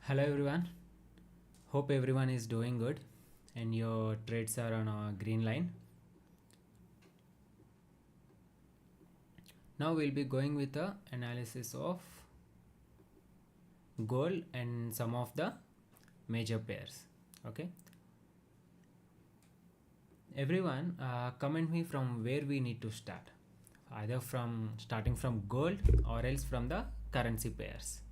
Hello everyone, hope everyone is doing good and your trades are on a green line. Now we'll be going with the analysis of gold and some of the major pairs. Okay, everyone, comment me from where we need to start, either from starting from gold or else from the currency pairs.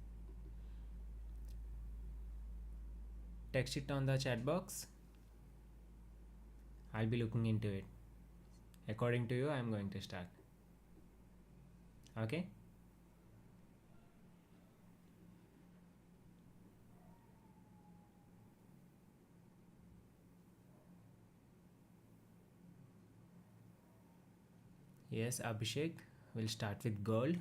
Text it on the chat box. I'll be looking into it. According to you, I'm going to start. Okay. Yes, Abhishek, we'll start with gold.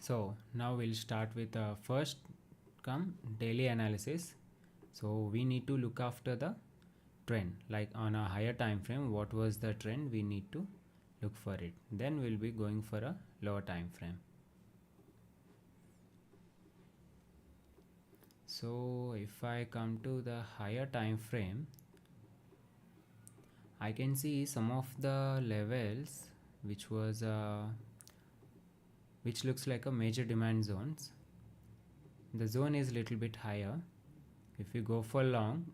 So now we'll start with first come daily analysis. So we need to look after the trend, like on a higher time frame what was the trend, we need to look for it. Then we'll be going for a lower time frame. So if I come to the higher time frame, I can see some of the levels which was which looks like a major demand zones. The zone is little bit higher. If you go for long,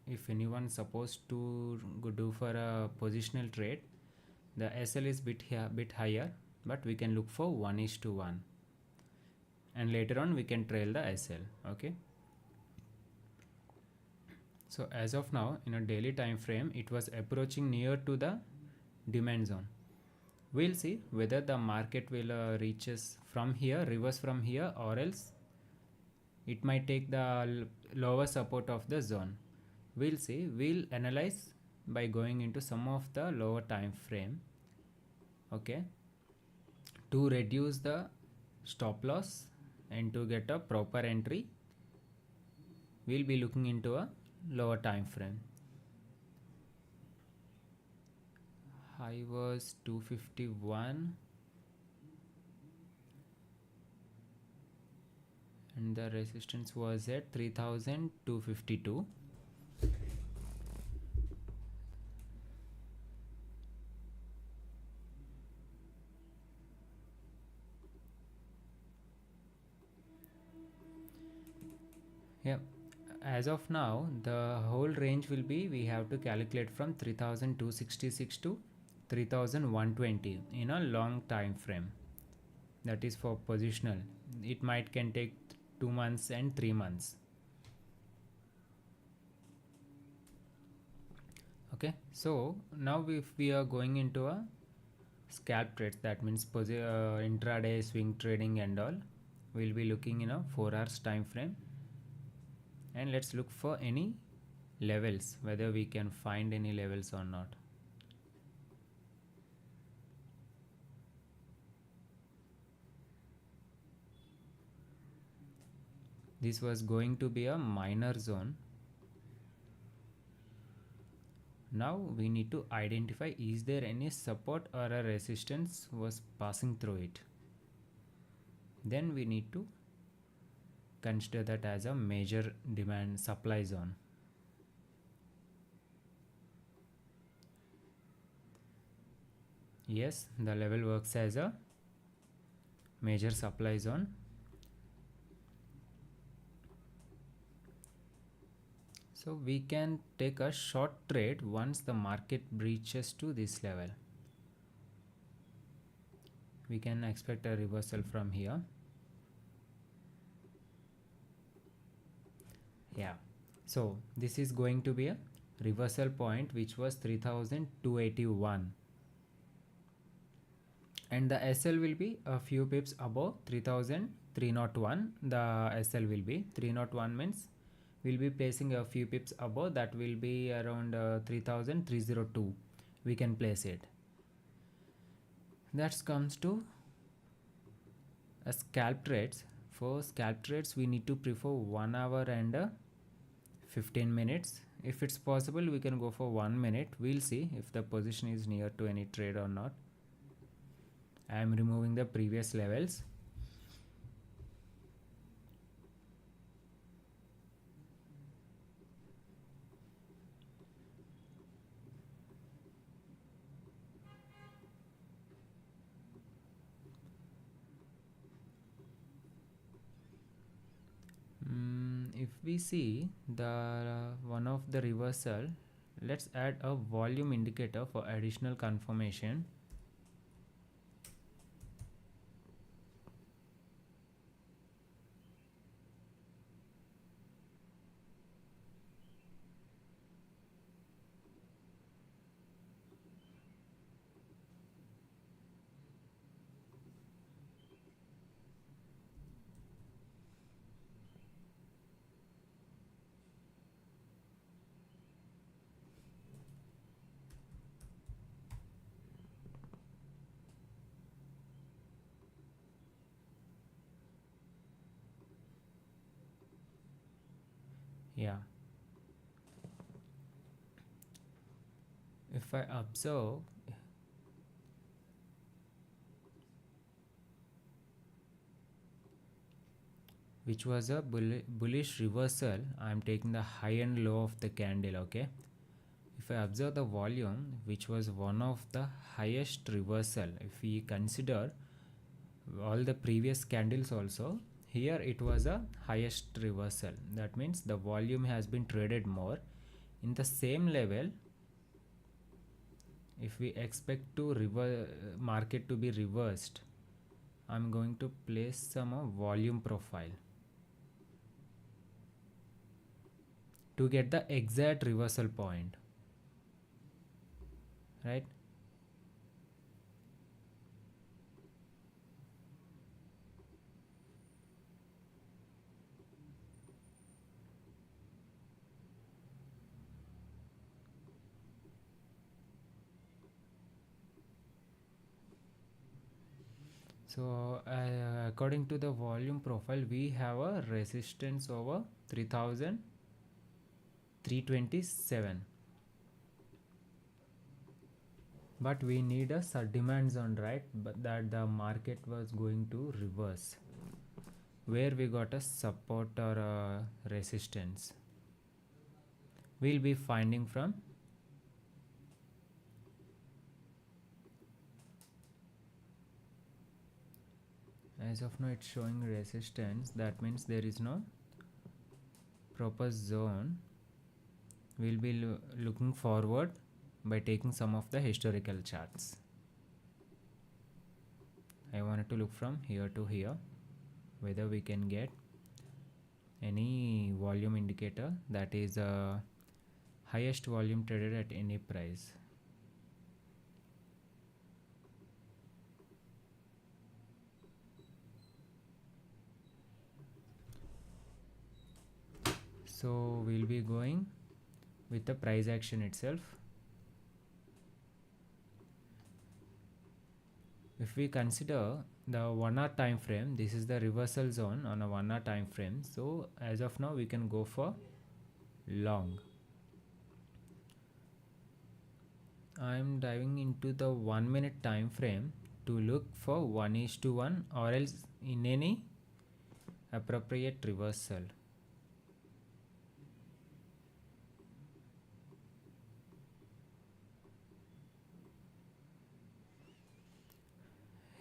if anyone supposed to do for a positional trade, the SL is bit higher, but we can look for 1:1 and later on we can trail the SL. Okay, so as of now in a daily time frame it was approaching near to the demand zone. We'll see whether the market will reaches from here, reverse from here, or else it might take the lower support of the zone. We'll see. We'll analyze by going into some of the lower time frame. Okay, to reduce the stop loss and to get a proper entry, we'll be looking into a lower time frame. High was 251 and the resistance was at 3252. Yeah, as of now the whole range will be, we have to calculate from 3266 to 3120 in a long time frame. That is for positional. It might can take 2 months and 3 months. Okay, so now if we are going into a scalp trades, that means intraday swing trading and all, we'll be looking in a 4 hours time frame and let's look for any levels, whether we can find any levels or not. This was going to be a minor zone. Now we need to identify, is there any support or a resistance was passing through it. Then we need to consider that as a major demand supply zone. Yes, the level works as a major supply zone. So we can take a short trade once the market breaches to this level. We can expect a reversal from here. Yeah, So this is going to be a reversal point which was 3281, and the SL will be a few pips above 3301. The SL will be 301 means we'll be placing a few pips above, that will be around 3302. We can place it. That comes to a scalp trades. For scalp trades we need to prefer 1 hour and 15 minutes. If it's possible we can go for 1 minute. We'll see if the position is near to any trade or not. I am removing the previous levels. If we see the one of the reversal, let's add a volume indicator for additional confirmation. Yeah, if I observe, which was a bullish reversal, I am taking the high and low of the candle. Okay, if I observe the volume, which was one of the highest reversal, if we consider all the previous candles also, here it was a highest reversal. That means the volume has been traded more. In the same level, if we expect to market to be reversed, I'm going to place some volume profile to get the exact reversal point, right? So according to the volume profile, we have a resistance over 3327, but we need a demand zone, right? But that the market was going to reverse, where we got a support or a resistance. We'll be finding from as of now it's showing resistance. That means there is no proper zone. We'll be looking forward by taking some of the historical charts. I wanted to look from here to here whether we can get any volume indicator that is highest volume traded at any price. So we'll be going with the price action itself. If we consider the 1 hour time frame, this is the reversal zone on a 1 hour time frame. So as of now we can go for long. I am diving into the 1 minute time frame to look for 1:1 or else in any appropriate reversal.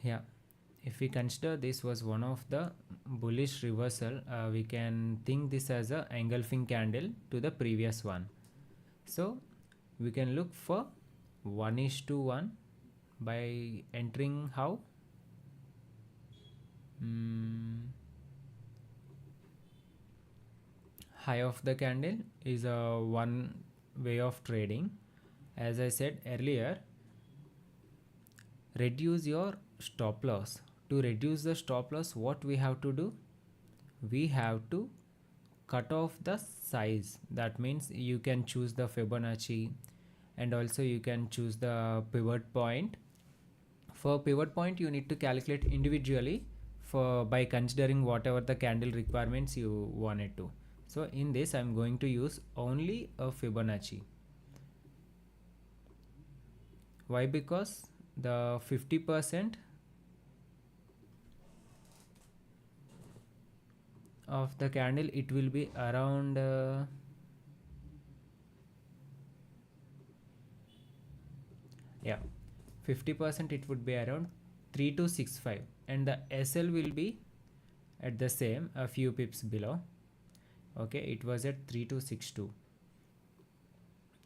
Yeah, if we consider this was one of the bullish reversal, we can think this as a engulfing candle to the previous one. So we can look for 1:1 by entering how high of the candle is one way of trading. As I said earlier, reduce your stop loss. To reduce the stop loss, what we have to do? We have to cut off the size. That means you can choose the Fibonacci, and also you can choose the pivot point. For pivot point, you need to calculate individually for by considering whatever the candle requirements you wanted to. So in this, I'm going to use only a Fibonacci. Why? Because the 50% of the candle, it will be around 50%, it would be around 3265, and the SL will be at the same, a few pips below. Okay, it was at 3262.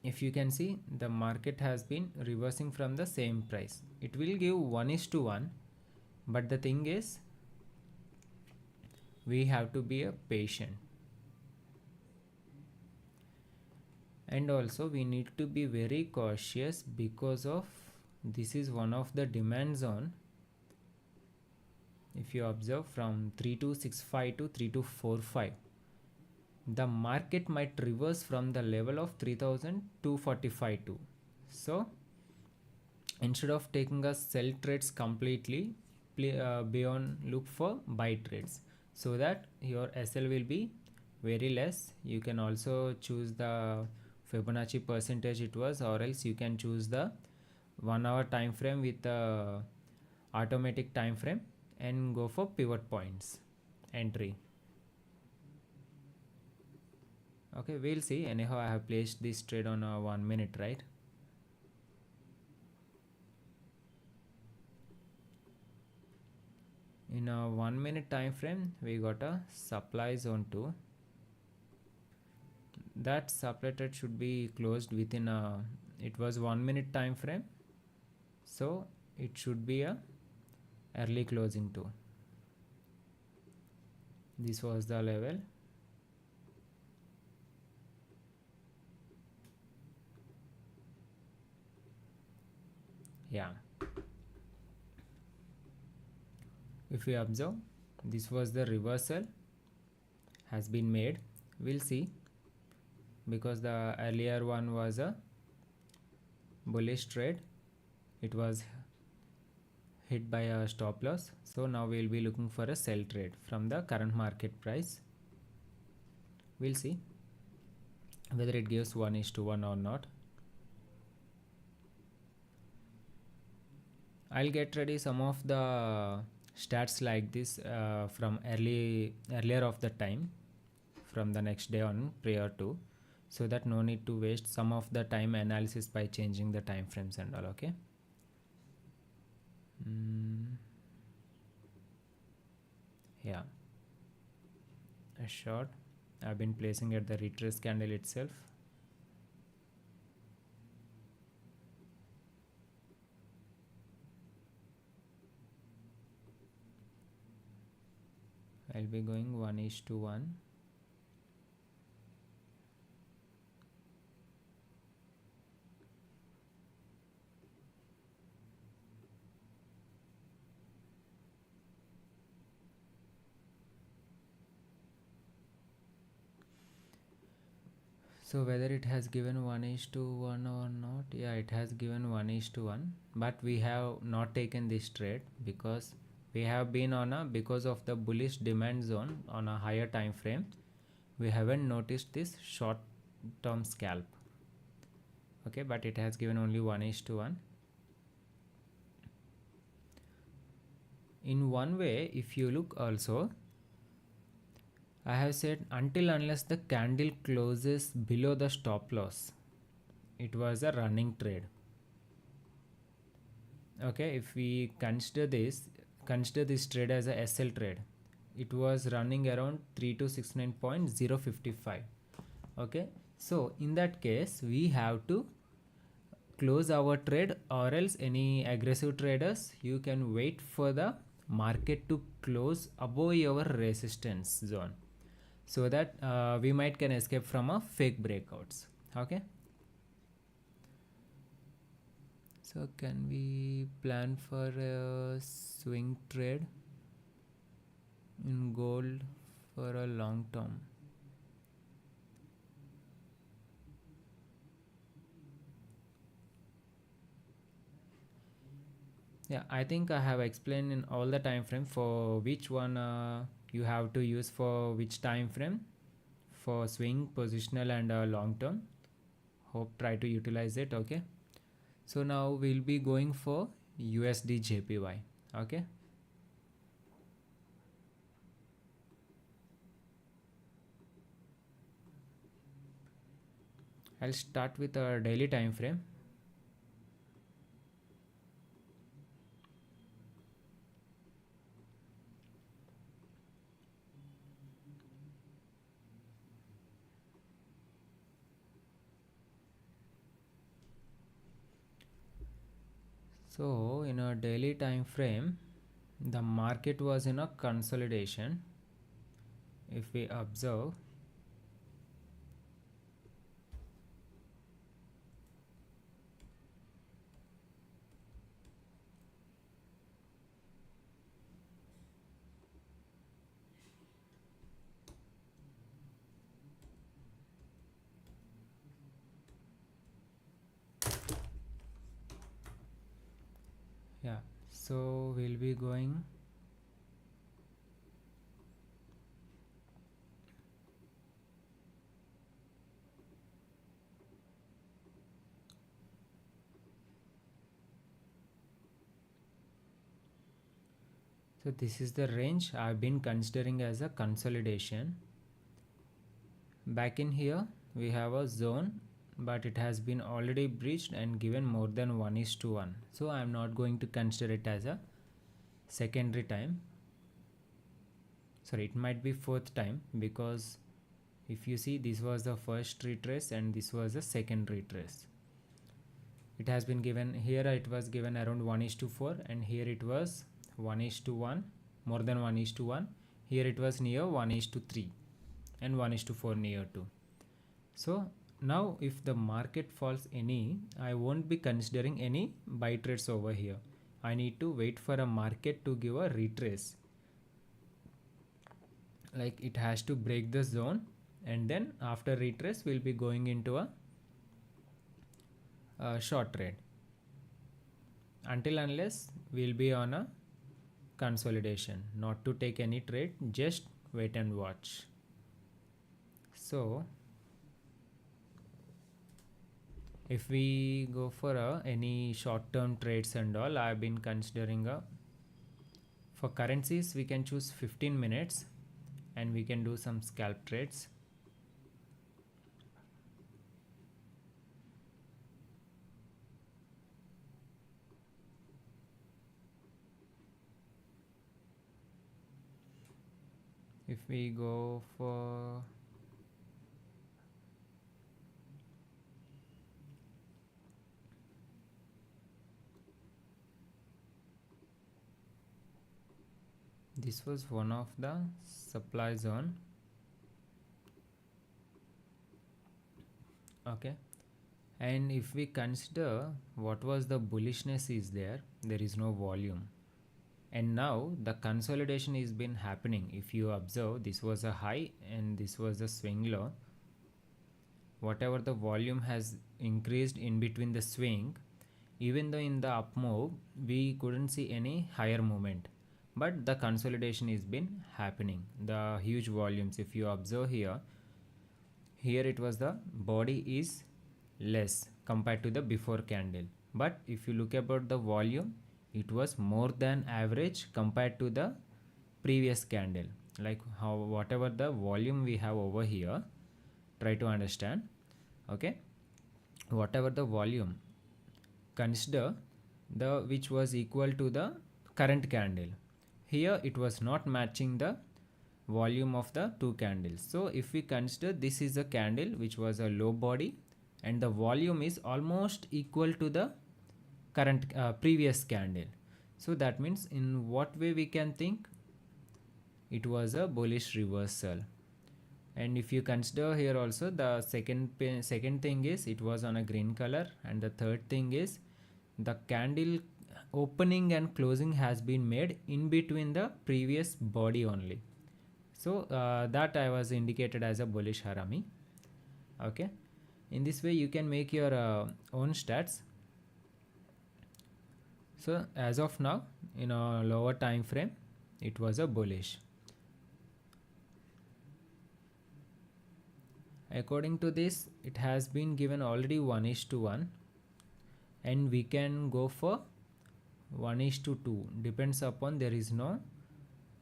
If you can see, the market has been reversing from the same price. It will give 1:1, but the thing is, we have to be a patient, and also we need to be very cautious because of this is one of the demand zone. If you observe from 3265 to 3245, the market might reverse from the level of 3245 too. So instead of taking a sell trades completely, be on look for buy trades, so that your SL will be very less. You can also choose the Fibonacci percentage it was, or else you can choose the 1 hour time frame with the automatic time frame and go for pivot points entry. Okay, we'll see. Anyhow, I have placed this trade on a 1 minute, right? In a 1 minute time frame, we got a supply zone 2. That supply trade should be closed within a, it was 1 minute time frame, so it should be a early closing too. This was the level. Yeah, if we observe, this was the reversal has been made. We'll see, because the earlier one was a bullish trade, it was hit by a stop loss. So now we'll be looking for a sell trade from the current market price. We'll see whether it gives 1:1 or not. I'll get ready some of the stats like this from earlier of the time, from the next day on prior to, so that no need to waste some of the time analysis by changing the time frames and all. Okay. Yeah, a short I've been placing at the retrace candle itself. I'll be going 1:1. So whether it has given 1:1 or not, yeah, it has given 1:1, but we have not taken this trade because we have been on a, because of the bullish demand zone on a higher time frame, we haven't noticed this short term scalp. Okay, but it has given only 1:1. In one way, if you look also, I have said until unless the candle closes below the stop loss, it was a running trade. Okay, if we consider this trade as a SL trade, it was running around 3269.055. Okay, so in that case, we have to close our trade, or else any aggressive traders, you can wait for the market to close above your resistance zone. so that we might can escape from a fake breakouts. Okay, so can we plan for a swing trade in gold for a long term? Yeah, I think I have explained in all the time frame for which one you have to use for which time frame for swing, positional, and long term. Hope try to utilize it. Okay, so now we'll be going for USD JPY. Okay, I'll start with a daily time frame. So in a daily time frame, the market was in a consolidation. If we observe, yeah, so we'll be going. So this is the range I've been considering as a consolidation. Back in here, we have a zone, but it has been already breached and given more than 1:1. So I'm not going to consider it as a secondary time. Sorry, it might be fourth time, because if you see, this was the first retrace and this was the second retrace. It has been given here, it was given around 1:4, and here it was 1:1, more than 1:1. Here it was near 1:3 and 1:4 near 2. So now if the market falls any, I won't be considering any buy trades over here. I need to wait for a market to give a retrace. Like it has to break the zone, and then after retrace we'll be going into a short trade. Until unless we'll be on a consolidation, not to take any trade, just wait and watch. So if we go for any short-term trades and all, I've been considering for currencies we can choose 15 minutes and we can do some scalp trades. If we go for this was one of the supply zone. Okay, and if we consider what was the bullishness is there is no volume, and now the consolidation is been happening. If you observe, this was a high and this was a swing low. Whatever the volume has increased in between the swing, even though in the up move we couldn't see any higher movement, but the consolidation is been happening, the huge volumes. If you observe here it was the body is less compared to the before candle, but if you look about the volume, it was more than average compared to the previous candle. Like how whatever the volume we have over here, try to understand. Okay, whatever the volume, consider the which was equal to the current candle. Here it was not matching the volume of the two candles. So if we consider this is a candle which was a low body and the volume is almost equal to the current previous candle, so that means in what way we can think it was a bullish reversal. And if you consider here also, the second thing is it was on a green color, and the third thing is the candle opening and closing has been made in between the previous body only. So that I was indicated as a bullish harami. Okay, in this way you can make your own stats. So as of now, in a lower time frame, it was a bullish. According to this, it has been given already 1:1, and we can go for 1:2. Depends upon there is no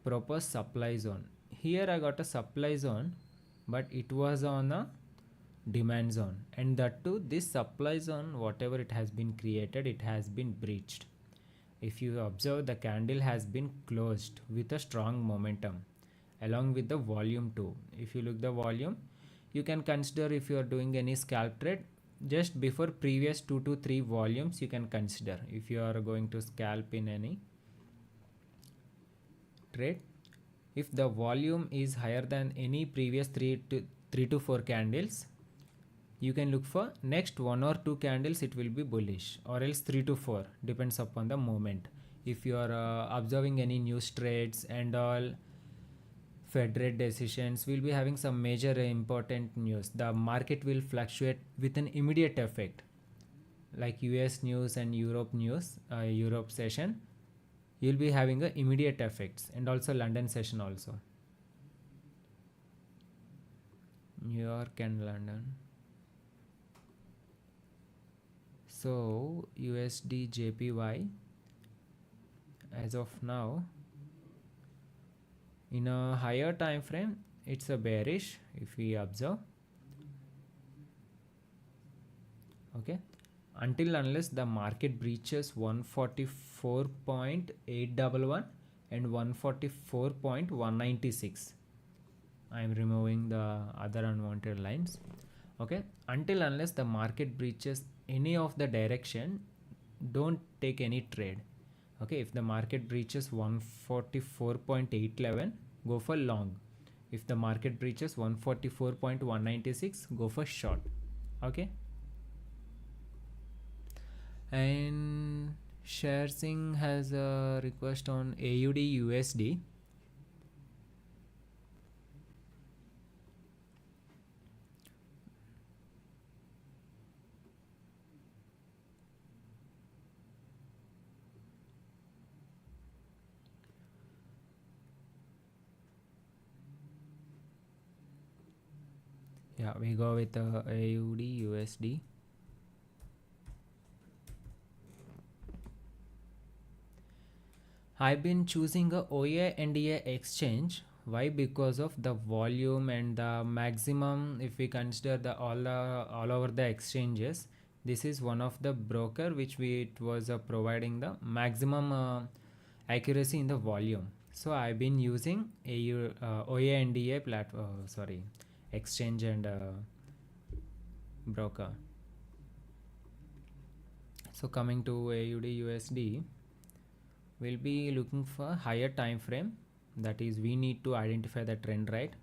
proper supply zone. Here I got a supply zone, but it was on a demand zone, and that too, this supply zone, whatever it has been created, it has been breached. If you observe, the candle has been closed with a strong momentum along with the volume too. If you look the volume, you can consider, if you are doing any scalp trade, just before previous 2 to 3 volumes you can consider if you are going to scalp in any trade. If the volume is higher than any previous 3 to 4 candles, you can look for next 1 or 2 candles, it will be bullish, or else 3 to 4, depends upon the moment. If you are observing any news trades and all, Fed rate decisions, will be having some major important news, the market will fluctuate with an immediate effect, like US news and Europe news, Europe session, you'll be having a immediate effects, and also London session also, New York and London. So USD JPY as of now, in a higher time frame, it's a bearish if we observe. Okay, until unless the market breaches 144.811 and 144.196, I am removing the other unwanted lines. Okay, until unless the market breaches any of the direction, don't take any trade. Okay, if the market breaches 144.811, go for long. If the market breaches 144.196, go for short. Okay, and Share Singh has a request on AUD USD. Yeah, we go with AUD USD. I've been choosing a OA NDA exchange. Why? Because of the volume and the maximum. If we consider the all over the exchanges, this is one of the broker which it was providing the maximum accuracy in the volume. So I've been using OA NDA platform. Exchange and broker. So coming to AUD USD, we'll be looking for higher time frame, that is we need to identify the trend, right?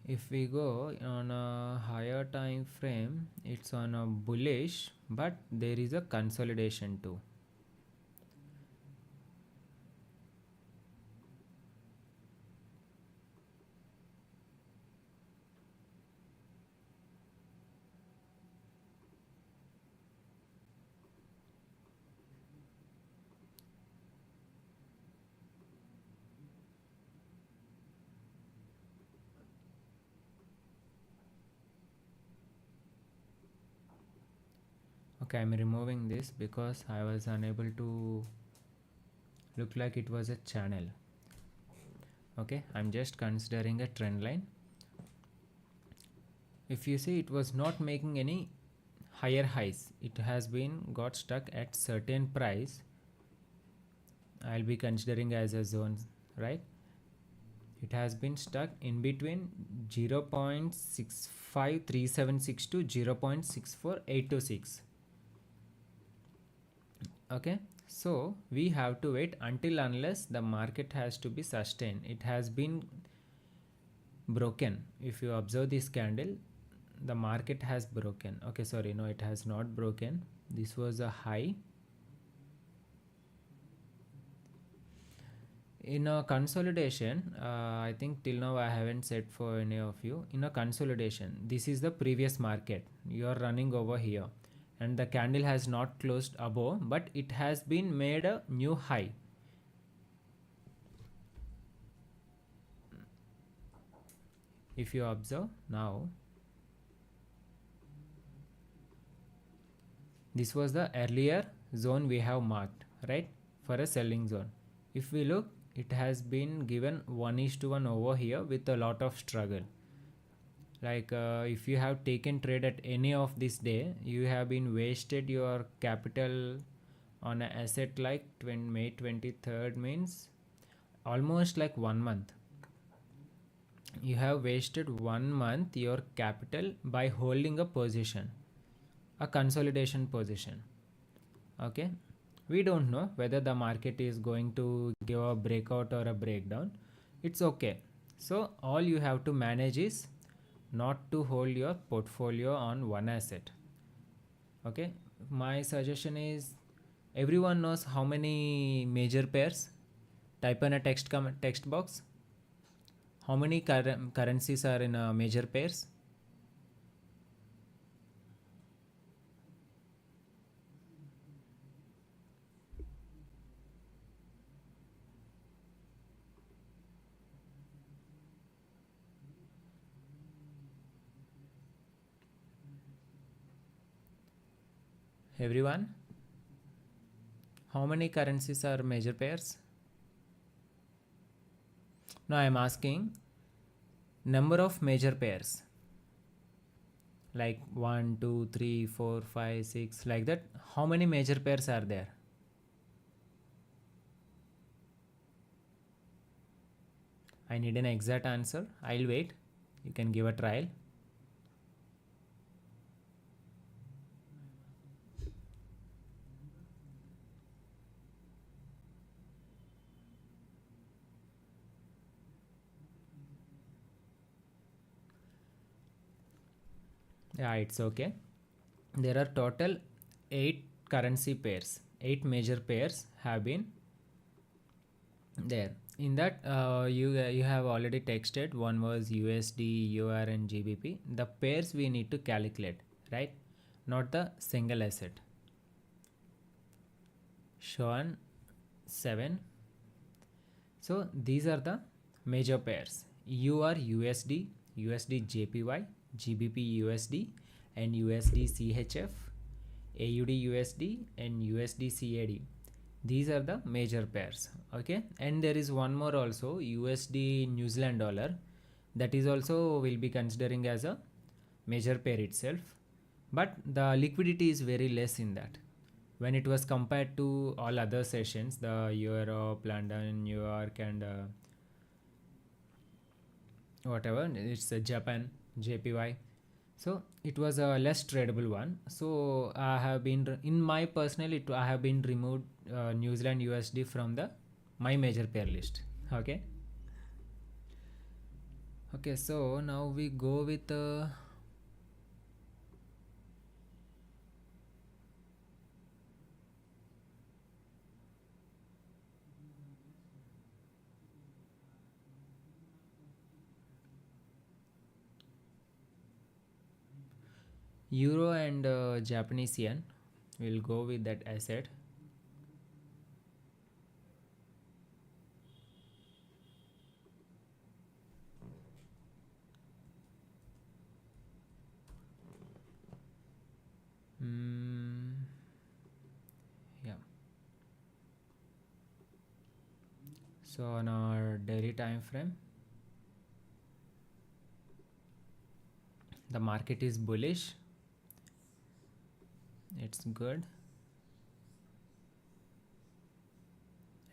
If we go on a higher time frame, it's on a bullish, but there is a consolidation too. Okay, I'm removing this because I was unable to look like it was a channel. Okay, I'm just considering a trend line. If you see, it was not making any higher highs, it has been got stuck at certain price. I'll be considering as a zone, right? It has been stuck in between 0.65376 to 0.64826. Okay, so we have to wait until unless the market has to be sustained. It has been broken. If you observe this candle, the market has broken. Okay, sorry, no, it has not broken. This was a high. In a consolidation, I think till now I haven't said for any of you. In a consolidation, this is the previous market. You are running over here, and the candle has not closed above, but it has been made a new high. If you observe now, this was the earlier zone we have marked, right, for a selling zone. If we look, it has been given 1:1 over here with a lot of struggle. Like if you have taken trade at any of this day, you have been wasted your capital on an asset like May 23rd, means almost like 1 month. You have wasted 1 month your capital by holding a position, a consolidation position. Okay, we don't know whether the market is going to give a breakout or a breakdown. It's okay. So all you have to manage is not to hold your portfolio on one asset. Okay, my suggestion is, everyone knows how many major pairs. Type in a text box. How many currencies are in major pairs? Everyone, how many currencies are major pairs? No, I am asking number of major pairs, like 1, 2, 3, 4, 5, 6, like that. How many major pairs are there? I need an exact answer. I'll wait. You can give a trial. Yeah, it's okay. There are total 8 currency pairs. 8 major pairs have been there. In that, you have already texted. One was USD, UR, and GBP. The pairs we need to calculate, right? Not the single asset. Shown 7. So these are the major pairs: UR USD, USD JPY, GBP USD, and USD CHF, AUD USD, and USD CAD. These are the major pairs. Okay, and there is one more also, USD New Zealand dollar. That is also will be considering as a major pair itself, but the liquidity is very less in that when it was compared to all other sessions, the Europe, London, New York, and whatever, it's Japan, JPY. So it was a less tradable one. So I have been, in my personal, I have been removed New Zealand USD from the my major pair list. Okay. Okay, so now we go with Euro and Japanese yen. We'll go with that asset. Yeah. So on our daily time frame, the market is bullish. It's good.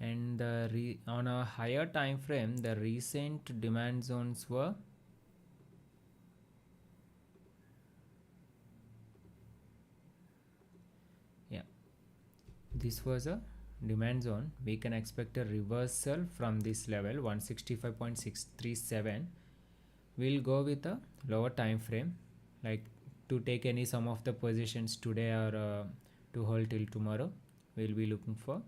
And on a higher time frame, the recent demand zones were this was a demand zone. We can expect a reversal from this level 165.637. We'll go with a lower time frame, like to take any sum of the positions today or to hold till tomorrow. We'll be looking for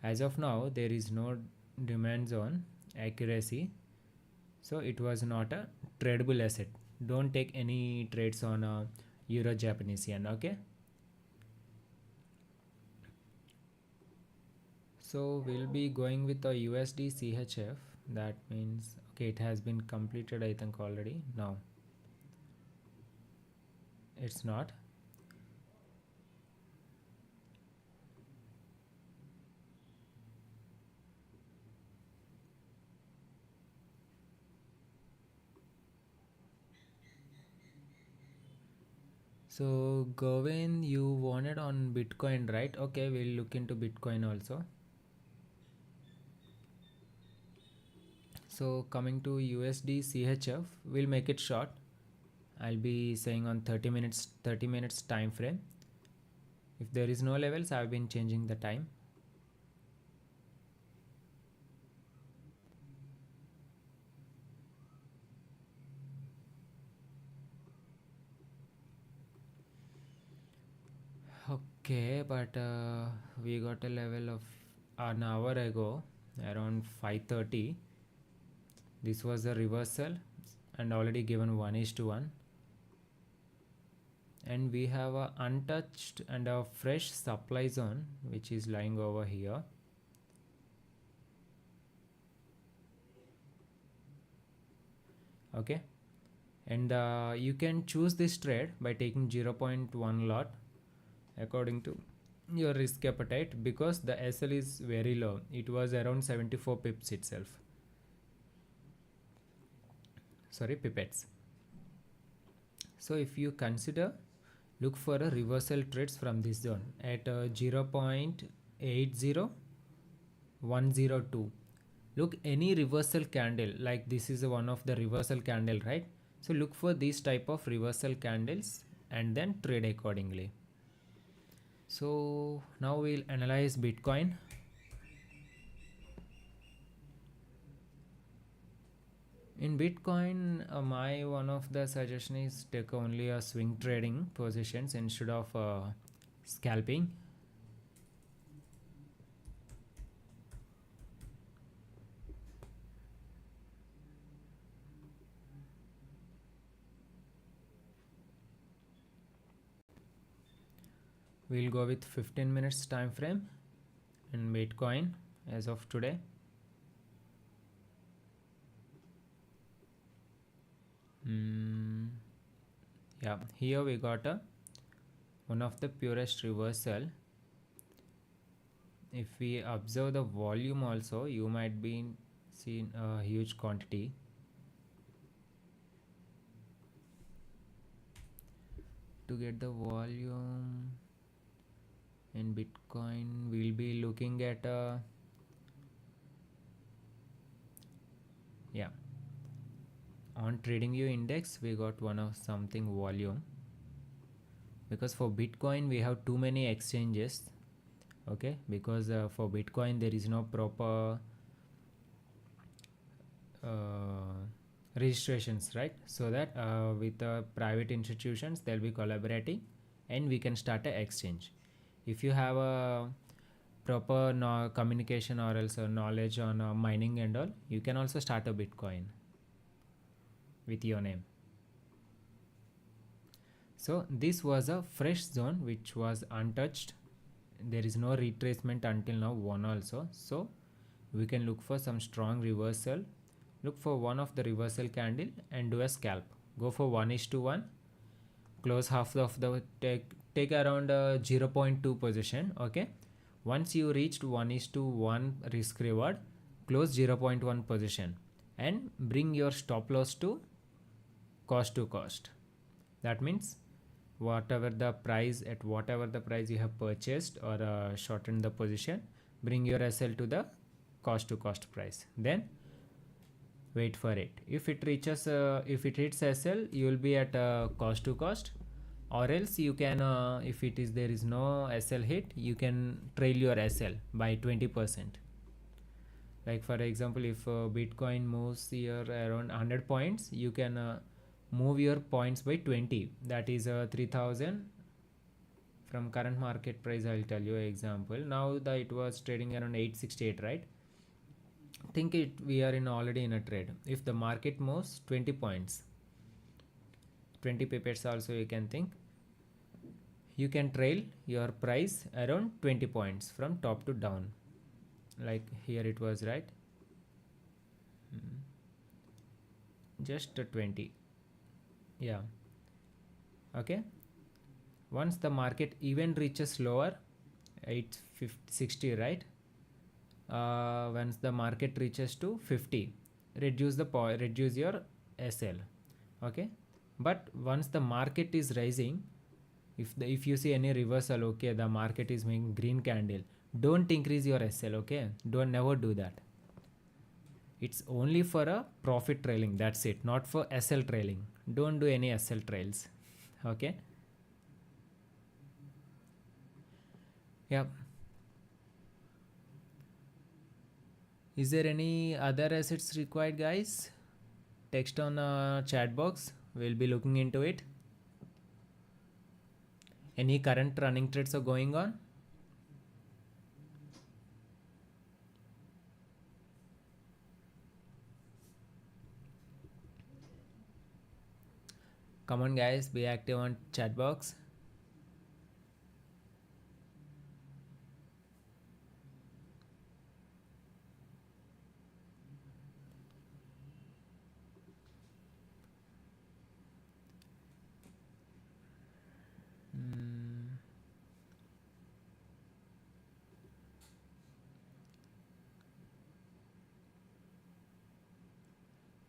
as of now there is no demand zone accuracy, so it was not a tradable asset. Don't take any trades on a euro Japanese yen. Okay, so we'll be going with a USD CHF. That means okay, it has been completed I think already. No, it's not. So Govin, you wanted on Bitcoin, right? Okay, we'll look into Bitcoin also. So coming to USD CHF, we'll make it short. I'll be saying on 30 minutes time frame. If there is no levels, I've been changing the time. Okay, but we got a level of an hour ago around 5:30. This was a reversal and already given 1:1, and we have a untouched and a fresh supply zone which is lying over here. Okay, and you can choose this trade by taking 0.1 lot according to your risk appetite, because the SL is very low. It was around 74 pips itself. Sorry, pipettes. So if you consider, look for a reversal trades from this zone at 0.80102. Look, any reversal candle, like this is one of the reversal candle, right? So look for these type of reversal candles and then trade accordingly. So now we'll analyze Bitcoin. In Bitcoin, my one of the suggestion is take only a swing trading positions instead of scalping. We'll go with 15 minutes time frame in Bitcoin as of today. Yeah, here we got a one of the purest reversal. If we observe the volume also, you might be seeing a huge quantity. To get the volume in Bitcoin, we'll be looking at yeah, on TradingView index we got one of something volume, because for Bitcoin we have too many exchanges. Okay, because for Bitcoin there is no proper registrations, right? So that with private institutions they'll be collaborating and we can start an exchange. If you have a proper communication or else knowledge on mining and all, you can also start a Bitcoin with your name. So this was a fresh zone which was untouched. There is no retracement until now, one also. So we can look for some strong reversal. Look for one of the reversal candle and do a scalp. Go for 1:1. Close half of the take around 0.2 position. Okay. Once you reached 1:1 risk reward, close 0.1 position and bring your stop loss to cost to cost. That means whatever the price you have purchased or shortened the position, bring your SL to the cost price. Then wait for it. If it reaches if it hits SL, you will be at cost to cost, or else you can if it is there is no SL hit, you can trail your SL by 20%. Like for example, if Bitcoin moves here around 100 points, you can move your points by 20, that is 3000 from current market price. I'll tell you an example. Now that it was trading around 868, right? Think it we are in already in a trade. If the market moves 20 points, 20 pips also, you can think you can trail your price around 20 points from top to down, like here it was, right? Just 20. Yeah. Okay, once the market even reaches lower 860, right? Once the market reaches to 50, reduce your SL. Okay, but once the market is rising, if you see any reversal, okay, the market is making green candle, don't increase your SL. Okay, don't never do that. It's only for a profit trailing, that's it, not for SL trailing. Don't do any SL trails. Okay, yeah. Is there any other assets required, guys? Text on chat box, we'll be looking into it. Any current running trades are going on? Come on guys, be active on chat box.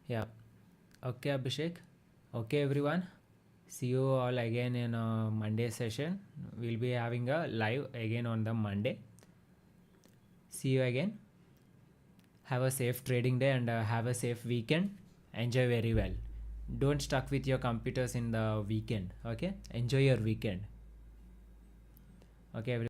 Yeah. Okay, Abhishek. Okay, everyone. See you all again in a Monday session. We'll be having a live again on the Monday. See you again. Have a safe trading day and have a safe weekend. Enjoy very well. Don't stuck with your computers in the weekend. Okay, enjoy your weekend. Okay, everyone.